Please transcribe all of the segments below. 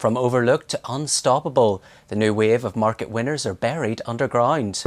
From overlooked to unstoppable, the new wave of market winners are buried underground.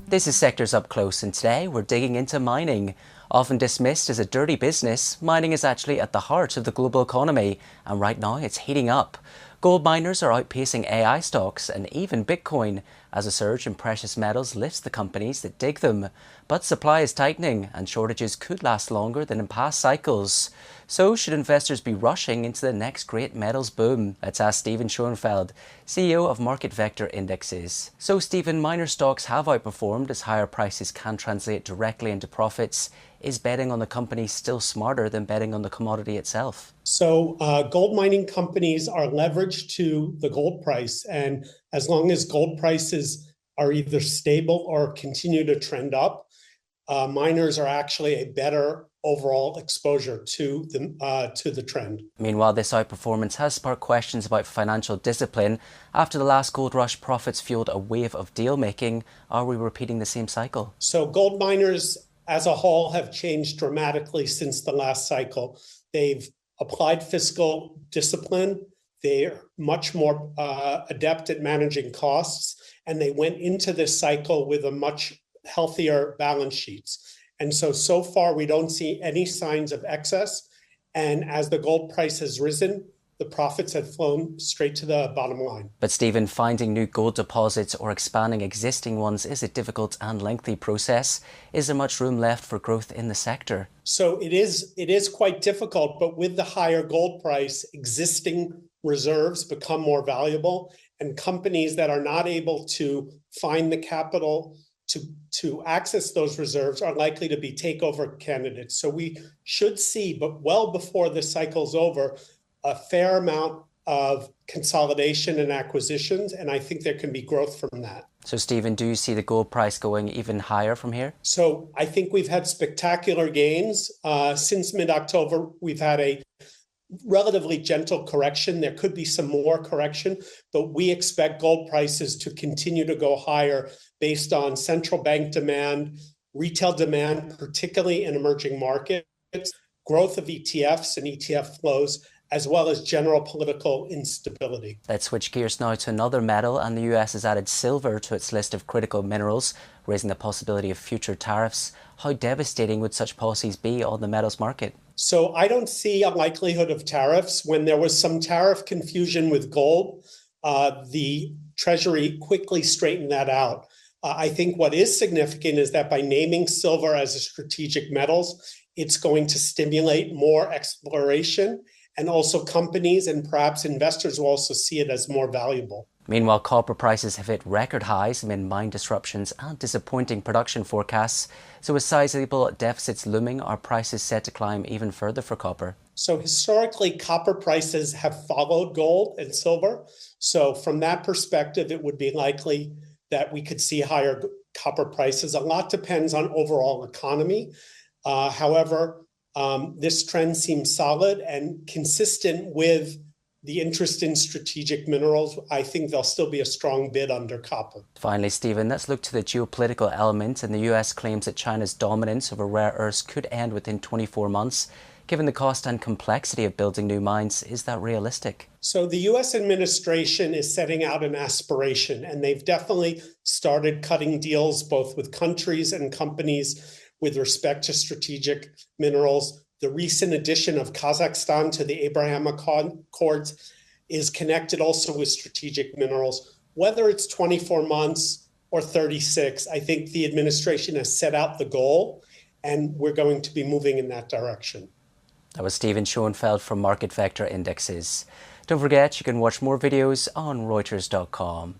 This is Sectors Up Close, and today we're digging into mining. Often dismissed as a dirty business, mining is actually at the heart of the global economy, and right now it's heating up. Gold miners are outpacing AI stocks and even Bitcoin as a surge in precious metals lifts the companies that dig them. But supply is tightening and shortages could last longer than in past cycles. So should investors be rushing into the next great metals boom? Let's ask Stephen Schoenfeld, CEO of Market Vector Indexes. So Stephen, miner stocks have outperformed as higher prices can translate directly into profits. Is betting on the company still smarter than betting on the commodity itself? So gold mining companies are leveraged to the gold price. And as long as gold prices are either stable or continue to trend up, miners are actually a better overall exposure to the trend. Meanwhile, this outperformance has sparked questions about financial discipline. After the last gold rush, profits fueled a wave of deal making. Are we repeating the same cycle? So gold miners as a whole have changed dramatically since the last cycle. They've applied fiscal discipline. They're much more adept at managing costs, and they went into this cycle with a much healthier balance sheets. And so far, we don't see any signs of excess. And as the gold price has risen, the profits have flown straight to the bottom line. But Stephen, finding new gold deposits or expanding existing ones is a difficult and lengthy process. Is there much room left for growth in the sector? So it is quite difficult, but with the higher gold price, existing reserves become more valuable, and companies that are not able to find the capital to access those reserves are likely to be takeover candidates. So we should see, but well before the cycle's over, a fair amount of consolidation and acquisitions, and I think there can be growth from that. So Stephen, do you see the gold price going even higher from here? So I think we've had spectacular gains. Since mid-October, we've had a relatively gentle correction. There could be some more correction, but we expect gold prices to continue to go higher based on central bank demand, retail demand, particularly in emerging markets, growth of ETFs and ETF flows, as well as general political instability. Let's switch gears now to another metal, and the US has added silver to its list of critical minerals, raising the possibility of future tariffs. How devastating would such policies be on the metals market? So I don't see a likelihood of tariffs. When there was some tariff confusion with gold, the Treasury quickly straightened that out. I think what is significant is that by naming silver as a strategic metals, it's going to stimulate more exploration, and also companies and perhaps investors will also see it as more valuable. Meanwhile, copper prices have hit record highs amid mine disruptions and disappointing production forecasts. So with sizable deficits looming, are prices set to climb even further for copper? So historically, copper prices have followed gold and silver. So from that perspective, it would be likely that we could see higher copper prices. A lot depends on overall economy. However, this trend seems solid and consistent with the interest in strategic minerals. I think there'll still be a strong bid under copper. Finally, Stephen, let's look to the geopolitical element. And the US claims that China's dominance over rare earths could end within 24 months. Given the cost and complexity of building new mines, is that realistic? So the US administration is setting out an aspiration, and they've definitely started cutting deals both with countries and companies with respect to strategic minerals. The recent addition of Kazakhstan to the Abraham Accords is connected also with strategic minerals. Whether it's 24 months or 36, I think the administration has set out the goal, and we're going to be moving in that direction. That was Stephen Schoenfeld from Market Vector Indexes. Don't forget, you can watch more videos on Reuters.com.